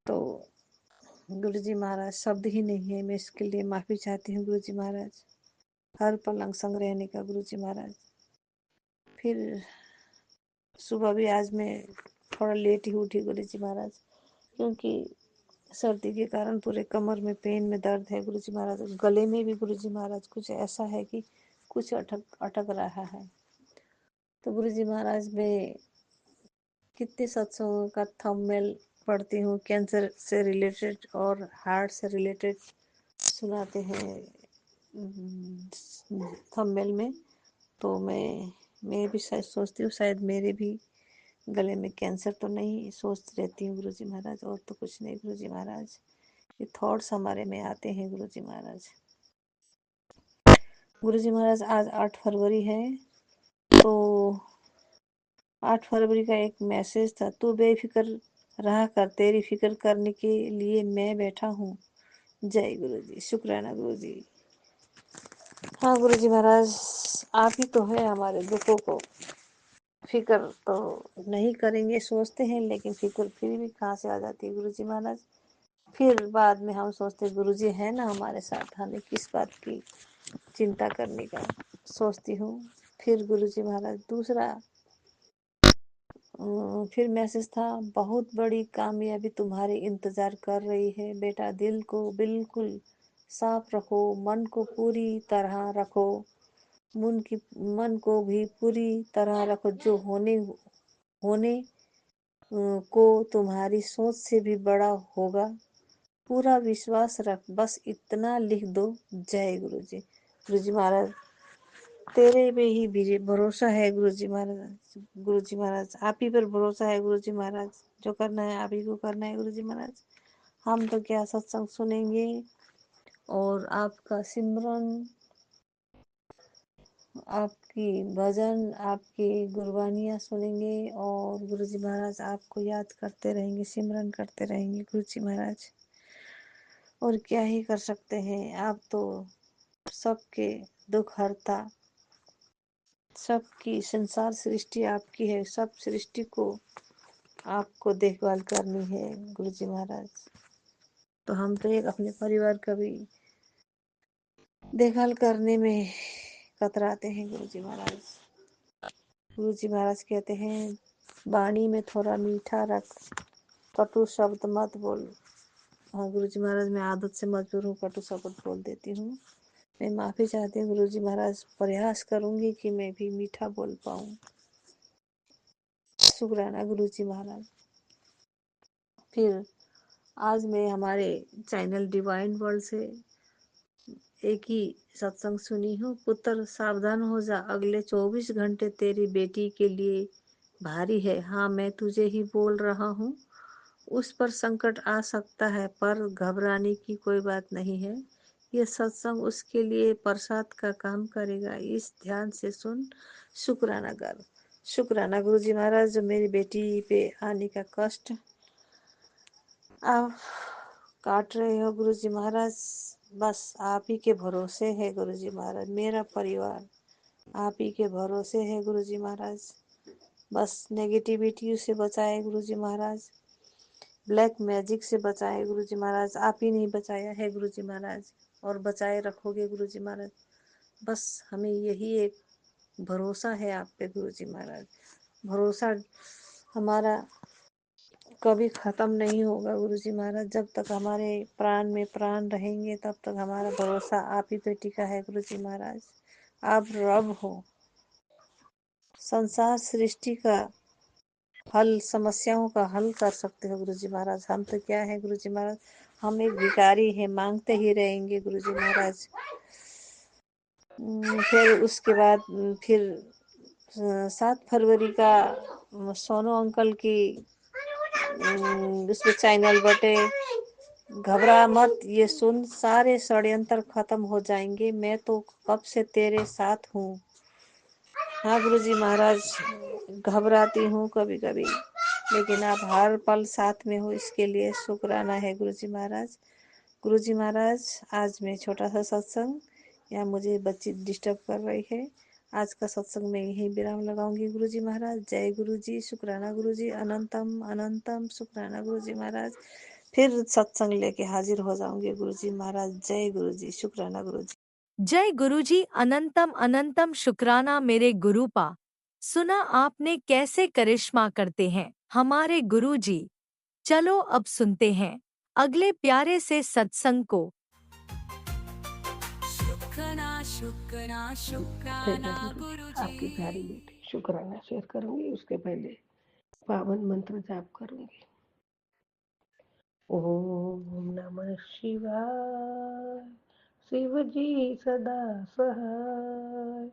तो गुरुजी महाराज शब्द ही नहीं है। मैं इसके लिए माफी चाहती हूँ गुरुजी महाराज। हर पल अंग संग रहने का गुरुजी महाराज। फिर सुबह भी आज मैं थोड़ा लेट ही उठी गुरुजी महाराज, क्योंकि सर्दी के कारण पूरे कमर में पेन में दर्द है गुरुजी महाराज। गले में भी गुरुजी महाराज कुछ ऐसा है कि कुछ अटक अटक रहा है। तो गुरुजी महाराज मैं कितने सत्संगों का थंबनेल पढ़ती हूँ, कैंसर से रिलेटेड और हार्ट से रिलेटेड सुनाते हैं थंबनेल में। तो मैं भी शायद सोचती हूँ शायद मेरे भी गले में कैंसर तो नहीं, सोचती रहती हूँ गुरुजी महाराज, और तो कुछ नहीं गुरुजी महाराज। ये थॉट्स हमारे में आते हैं गुरुजी महाराज। गुरुजी महाराज आज 8 फरवरी है, तो 8 फरवरी का एक मैसेज था, तू बेफिक्र रहा कर, तेरी फिक्र करने के लिए मैं बैठा हूँ। जय गुरुजी, शुक्राना गुरुजी। हाँ गुरुजी महाराज, आप ही तो है हमारे दुखों को फिक्र तो नहीं करेंगे सोचते हैं, लेकिन फिक्र फिर भी कहाँ से आ जाती है गुरुजी महाराज। फिर बाद में हम सोचते गुरुजी है ना हमारे साथ, हमें किस बात की चिंता करने का, सोचती हूँ। फिर गुरुजी महाराज दूसरा फिर मैसेज था, बहुत बड़ी कामयाबी तुम्हारे इंतजार कर रही है बेटा, दिल को बिल्कुल साफ रखो, मन को पूरी तरह रखो, मन को भी पूरी तरह रखो, जो होने को तुम्हारी सोच से भी बड़ा होगा, पूरा विश्वास रख, बस इतना लिख दो। जय गुरुजी। गुरुजी महाराज तेरे पे ही भरोसा है गुरुजी महाराज। गुरुजी महाराज आप ही पर भरोसा है गुरुजी महाराज, जो करना है आप ही को करना है गुरुजी महाराज। हम तो क्या सत्संग सुनेंगे और आपका सिमरन, आपकी भजन, आपकी गुरबानियाँ सुनेंगे और गुरुजी महाराज आपको याद करते रहेंगे, सिमरन करते रहेंगे गुरुजी महाराज। और क्या ही कर सकते हैं, आप तो सबके दुख हरता, सबकी संसार सृष्टि आपकी है, सब सृष्टि को आपको देखभाल करनी है गुरुजी महाराज। तो हम तो एक अपने परिवार का भी देखभाल करने में कतराते हैं गुरुजी महाराज। गुरुजी महाराज कहते हैं वाणी में थोड़ा मीठा रख, कटु शब्द मत बोल। हाँ गुरुजी महाराज मैं आदत से मजबूर हूँ, कटु शब्द बोल देती हूँ। मैं माफी चाहती हूँ गुरुजी महाराज, प्रयास करूंगी कि मैं भी मीठा बोल पाऊँ। शुक्राना गुरुजी महाराज। फिर आज मैं हमारे चैनल डिवाइन वर्ल्ड से एक ही सत्संग सुनी हूँ, पुत्र सावधान हो जा, अगले 24 घंटे तेरी बेटी के लिए भारी है। हाँ मैं तुझे ही बोल रहा हूँ, उस पर संकट आ सकता है पर घबराने की कोई बात नहीं है। यह सत्संग उसके लिए प्रसाद का काम करेगा, इस ध्यान से सुन, शुक्राना कर। शुक्राना गुरुजी महाराज, जो मेरी बेटी पे आने का कष्ट आप काट रहे हो गुरुजी महाराज, बस आप ही के भरोसे है गुरुजी महाराज। मेरा परिवार आप ही के भरोसे है गुरुजी महाराज। बस नेगेटिविटी से बचाए गुरुजी महाराज, ब्लैक मैजिक से बचाए गुरुजी महाराज। आप ही नहीं बचाया है गुरुजी महाराज, और बचाए रखोगे गुरुजी महाराज। बस हमें यही एक भरोसा है आप पे गुरुजी महाराज। भरोसा हमारा कभी खत्म नहीं होगा गुरुजी महाराज, जब तक हमारे प्राण में प्राण रहेंगे तब तक हमारा भरोसा आप ही पे टिका है गुरुजी महाराज। आप रब हो, संसार सृष्टि का हल, समस्याओं का हल कर सकते हो गुरुजी महाराज। हम तो क्या है गुरुजी महाराज, हम एक भिखारी हैं, मांगते ही रहेंगे गुरुजी महाराज। फिर उसके बाद फिर 7 फरवरी का सोनू अंकल की उसमें चैनल बटे, घबरा मत, ये सुन, सारे षड्यंत्र खत्म हो जाएंगे, मैं तो कब से तेरे साथ हूँ। हाँ गुरुजी महाराज, घबराती हूँ कभी कभी, लेकिन आप हर पल साथ में हो, इसके लिए शुक्राना है गुरुजी महाराज। गुरुजी महाराज, आज मैं छोटा सा सत्संग, यहाँ मुझे बच्ची डिस्टर्ब कर रही है, आज का सत्संग मैं यहीं विराम लगाऊंगी गुरुजी महाराज। जय गुरुजी, शुक्राना गुरुजी, अनंतम अनंतम शुक्राना गुरुजी महाराज। फिर सत्संग लेके हाजिर हो जाऊंगी गुरुजी महाराज। जय गुरुजी, शुक्राना गुरुजी। जय गुरुजी, अनंतम अनंतम शुक्राना मेरे गुरुपा। सुना आपने कैसे करिश्मा करते हैं हमारे गुरुजी। चलो अब सुनते हैं अगले प्यारे से सत्संग को। शुक्राना शुक्राना जय शुक्राना जय गुरु जी। आपकी गुरुजी। प्यारी बेटी शुक्राना शेयर करूंगी, उसके पहले पावन मंत्र जाप करूंगी। ओम नमः शिवाय, शिव जी सदा सहाय।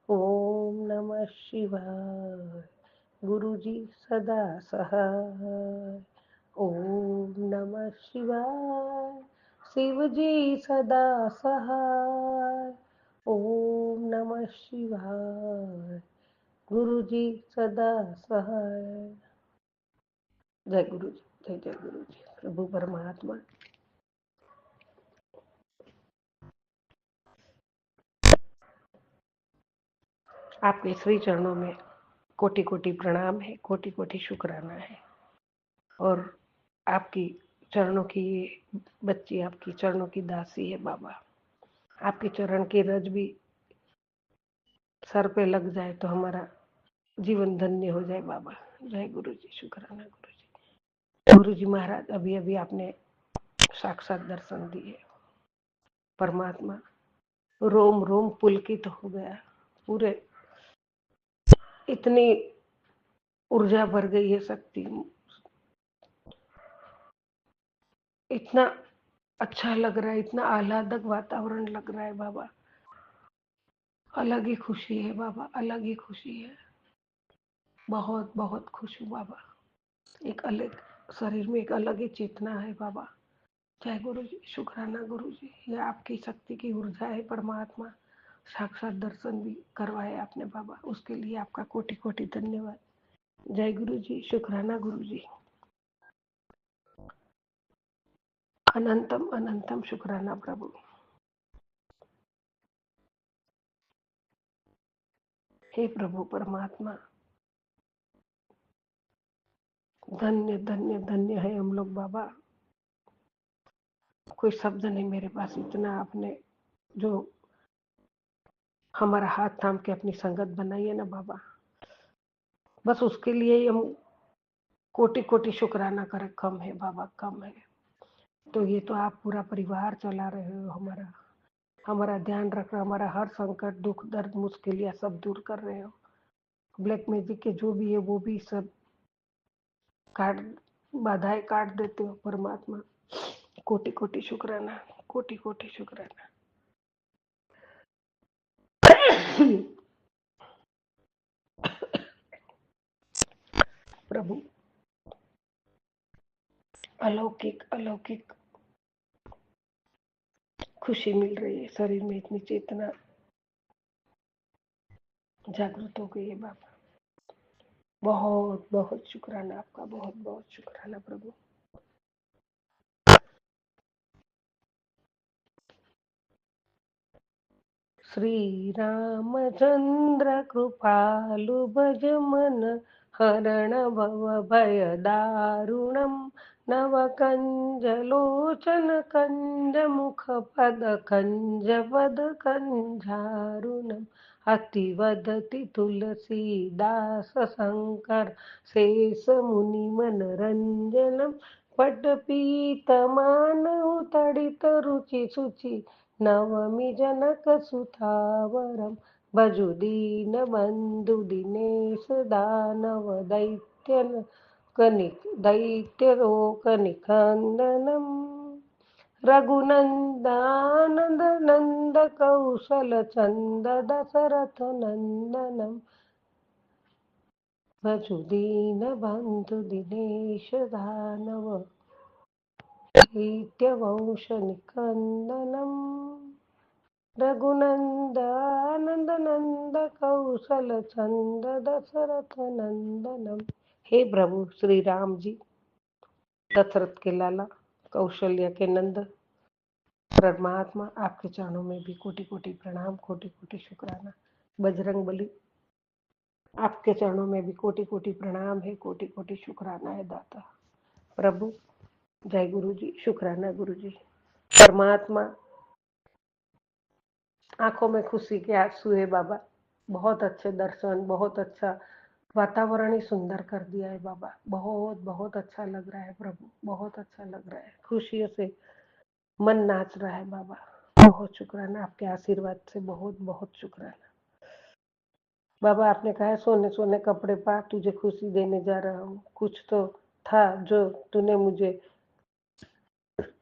ओम नमः शिवाय, गुरु जी सदा सहाय। ओम नमः शिवाय, शिव जी सदा सहाय। ओम नमः शिवाय, गुरु जी सदा सहाय। जय गुरु जी, जय जय गुरु जी। प्रभु परमात्मा आपके श्री चरणों में कोटि कोटि प्रणाम है, कोटि कोटि शुक्राना है। और आपकी चरणों की ये बच्ची आपकी चरणों की दासी है बाबा। आपके चरण की रज भी सर पे लग जाए तो हमारा जीवन धन्य हो जाए बाबा। जय गुरु जी, शुक्राना गुरु जी। गुरु जी महाराज, अभी अभी आपने साक्षात दर्शन दिए। परमात्मा रोम रोम पुलकित हो गया, पूरे इतनी ऊर्जा भर गई है, शक्ति, इतना अच्छा लग रहा है, इतना आह्लादक वातावरण लग रहा है बाबा। अलग ही खुशी है बाबा, अलग ही खुशी है। बहुत बहुत खुश हूँ बाबा। एक अलग शरीर में एक अलग ही चेतना है बाबा। जय गुरु जी, शुक्राना गुरु जी। ये आपकी शक्ति की ऊर्जा है परमात्मा। साक्षात दर्शन भी करवाए आपने बाबा, उसके लिए आपका कोटि कोटि धन्यवाद। जय गुरु जी, शुक्राना गुरु जी। अनंतम अनंतम शुक्राना प्रभु। हे प्रभु परमात्मा, धन्य धन्य धन्य है हम लोग बाबा। कोई शब्द नहीं मेरे पास, इतना आपने जो हमारा हाथ थाम के अपनी संगत बनाई है ना बाबा, बस उसके लिए ही हम कोटि कोटि शुक्राना करें कम है बाबा, कम है। तो ये तो आप पूरा परिवार चला रहे हो, हमारा हमारा ध्यान रख रहे हो, हमारा हर संकट दुख दर्द मुश्किलियां सब दूर कर रहे हो। ब्लैक मैजिक के जो भी है वो भी सब काट, बाधाएं काट देते हो परमात्मा। कोटि कोटि शुक्राना, कोटि कोटि शुक्राना। प्रभु अलौकिक अलौकिक खुशी मिल रही है, शरीर में इतनी चेतना जागृत हो गई है बाबा। बहुत बहुत शुक्राना आपका, बहुत बहुत शुक्राना प्रभु। श्री रामचंद्र कृपालु भज मन हरण भव भय दारुणम नव कंज लोचन कंज मुख पद कंजारुणम अति वदति तुलसीदास शंकर शेष मुनि मनरंजनम पटपीतमान तडित रुचि सुचि नवमी जनक सुतावरम भजु दीनबन्धु दिनेश दानव दैत्यलोकनिकन्दनम् रघुनन्दानन्द नन्द कौशल चन्द दशरथ नन्दनम् भजु दीनबन्धु दिनेश दानव दैत्यवंशनिकन्दनम् रघुनंदन नंद कौशल चंद दशरथ नंदनम। हे प्रभु श्री राम जी, दशरथ के लाला, कौशल्य के नंद, परमात्मा, आपके चरणों में भी कोटि कोटि प्रणाम, कोटि कोटि शुक्राना। बजरंग बली, आपके चरणों में भी कोटि कोटि प्रणाम है, कोटि कोटि शुक्राना है दाता। प्रभु जय गुरु जी, शुक्राना गुरु जी। परमात्मा, आंखों में खुशी के आंसू है बाबा। बहुत अच्छे दर्शन, बहुत अच्छा वातावरण ही सुंदर कर दिया है बाबा। बहुत बहुत अच्छा लग रहा है प्रभु, बहुत अच्छा लग रहा है। खुशियों से मन नाच रहा है बाबा। बहुत शुक्राना, आपके आशीर्वाद से बहुत बहुत शुक्राना। बाबा आपने कहा सोने सोने कपड़े पा, तुझे खुशी देने जा रहा हूँ। कुछ तो था जो तूने मुझे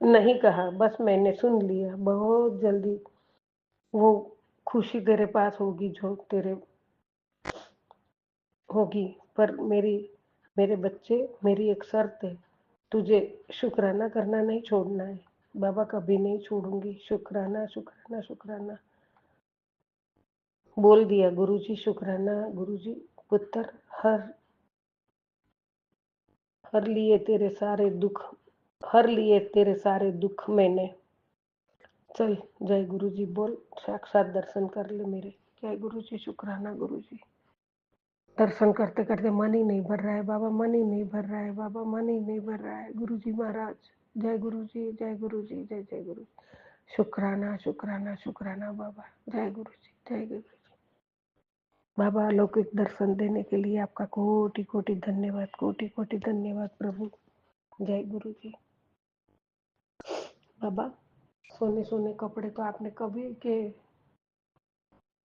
नहीं कहा, बस मैंने सुन लिया। बहुत जल्दी वो खुशी तेरे पास होगी जो तेरे होगी। पर मेरे बच्चे, मेरी एक शर्त है, तुझे शुक्राना करना नहीं छोड़ना है। बाबा कभी नहीं छोड़ूंगी। शुक्राना शुक्राना शुक्राना बोल दिया गुरुजी। शुक्राना गुरुजी। पुत्र, हर लिए तेरे सारे दुख, हर लिए तेरे सारे दुख मैंने। चल जय गुरुजी बोल, साक्षात दर्शन कर ले मेरे। जय गुरुजी, शुक्राना गुरुजी। दर्शन करते करते मन ही नहीं भर रहा है बाबा, मन ही नहीं भर रहा है बाबा, मन ही नहीं भर रहा है। गुरुजी महाराज, जय गुरुजी, जय गुरुजी, जय जय गुरु। शुक्राना शुक्राना शुक्राना बाबा। जय गुरुजी, जय गुरुजी। बाबा अलौकिक दर्शन देने के लिए आपका कोटि कोटि धन्यवाद, कोटि कोटि धन्यवाद प्रभु। जय गुरुजी। बाबा सोने सोने कपड़े तो आपने कभी के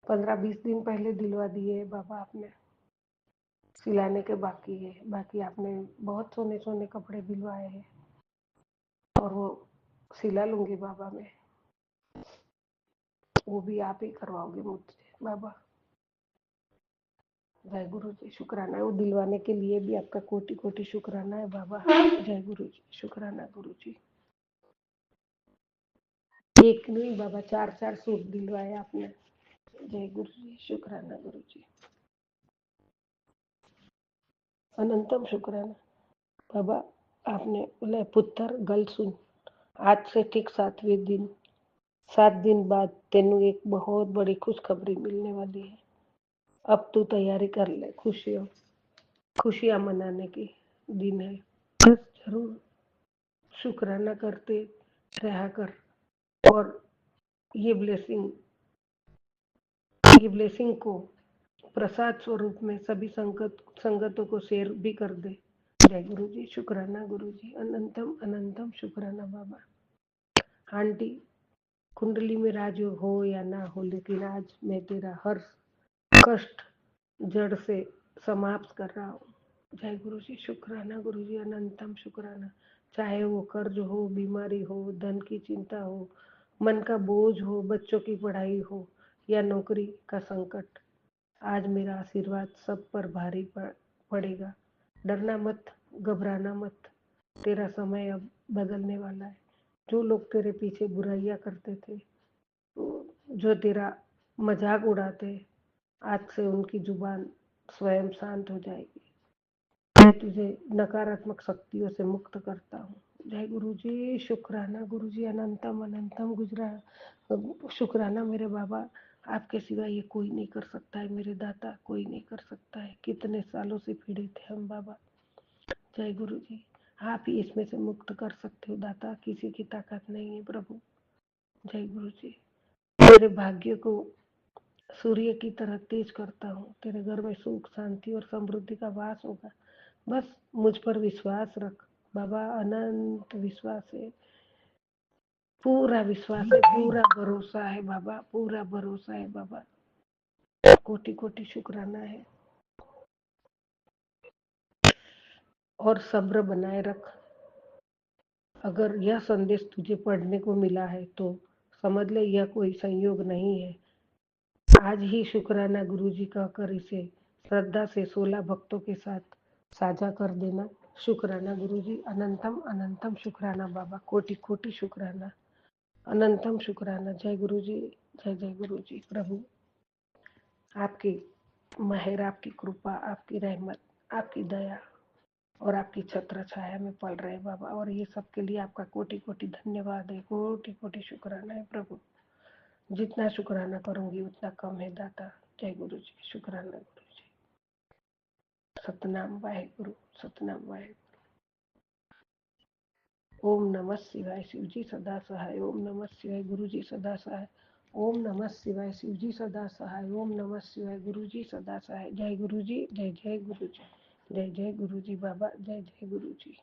15-20 दिन पहले दिलवा दिए बाबा। आपने सिलाने के बाकी है, बाकी आपने बहुत सोने सोने कपड़े दिलवाए हैं और वो सिला लूंगी बाबा मैं। वो भी आप ही करवाओगे मुझसे बाबा। जय गुरु जी, शुक्राना है। वो दिलवाने के लिए भी आपका कोटि कोटि शुक्राना है बाबा। जय गुरु जी, शुक्राना गुरु जी। एक नहीं बाबा, 4-4 सूट दिलवाए आपने। जय गुरु जी, शुक्राना गुरु जी। अनंतम शुक्राना बाबा। आपने बोले पुत्र गल सुन, आज से ठीक 7 दिन बाद तेनू एक बहुत बड़ी खुशखबरी मिलने वाली है। अब तू तैयारी कर ले, खुशियां मनाने की दिन है। बस जरूर शुक्राना करते रहा कर और ये ब्लेसिंग को प्रसाद स्वरूप में सभी संगतों को शेयर भी कर दे। जय गुरु जी, शुक्राना गुरु जी। अनंतम अनंतम शुक्राना बाबा। आंटी कुंडली में राज हो या ना हो, लेकिन आज मैं तेरा हर कष्ट जड़ से समाप्त कर रहा हूँ। जय गुरु जी, शुक्राना गुरु जी। अनंतम शुक्राना। चाहे वो कर्ज हो, बीमारी हो, धन की चिंता हो, मन का बोझ हो, बच्चों की पढ़ाई हो या नौकरी का संकट, आज मेरा आशीर्वाद सब पर भारी पड़ेगा। डरना मत, घबराना मत, तेरा समय अब बदलने वाला है। जो लोग तेरे पीछे बुराइयां करते थे, जो तेरा मजाक उड़ाते, आज से उनकी जुबान स्वयं शांत हो जाएगी। मैं तुझे नकारात्मक शक्तियों से मुक्त करता हूँ। जय गुरु जी, शुक्राना गुरु जी। अनंतम अनंतम शुक्राना मेरे बाबा। आपके सिवा ये कोई नहीं कर सकता है मेरे दाता, कोई नहीं कर सकता है। कितने सालों से पीड़ित थे हम बाबा। जय गुरु जी, आप ही इसमें से मुक्त कर सकते हो दाता, किसी की ताकत नहीं है प्रभु। जय गुरु जी। मेरे भाग्य को सूर्य की तरह तेज करता हूँ। तेरे घर में सुख, शांति और समृद्धि का वास होगा। बस मुझ पर विश्वास रख बाबा। अनंत विश्वास है, पूरा विश्वास है, पूरा भरोसा है बाबा, पूरा भरोसा है बाबा। कोटि कोटि शुक्राना है। और सब्र बनाए रख। अगर यह संदेश तुझे पढ़ने को मिला है तो समझ ले यह कोई संयोग नहीं है। आज ही शुक्राना गुरुजी कहकर इसे श्रद्धा से 16 भक्तों के साथ साझा कर देना। शुक्राना गुरुजी, अनंतम अनंतम शुक्राना बाबा, कोटि कोटि शुक्राना, अनंतम शुक्राना। जय गुरुजी, जय जय गुरुजी। प्रभु आपकी मेहर, आपकी कृपा, आपकी रहमत, आपकी दया और आपकी छत्र छाया में पल रहे बाबा, और ये सब के लिए आपका कोटि कोटि धन्यवाद है, कोटि कोटि शुक्राना है प्रभु। जितना शुक्राना करूंगी उतना कम है दाता। जय गुरु जी, शुक्राना गुरु जी। सतनाम वाहेगुरु, सतनाम वाहेगुरु। ओम नमः शिवाय, शिव जी सदा सहाय। ओम नमः शिवाय, गुरु जी सदा सहाय। ओम नमः शिवाय, शिव जी सदा सहाय। ओम नमः शिवाय, गुरु जी सदा सहाय। जय गुरु जी, जय जय गुरु जी, जय जय गुरु जी बाबा, जय जय गुरु जी।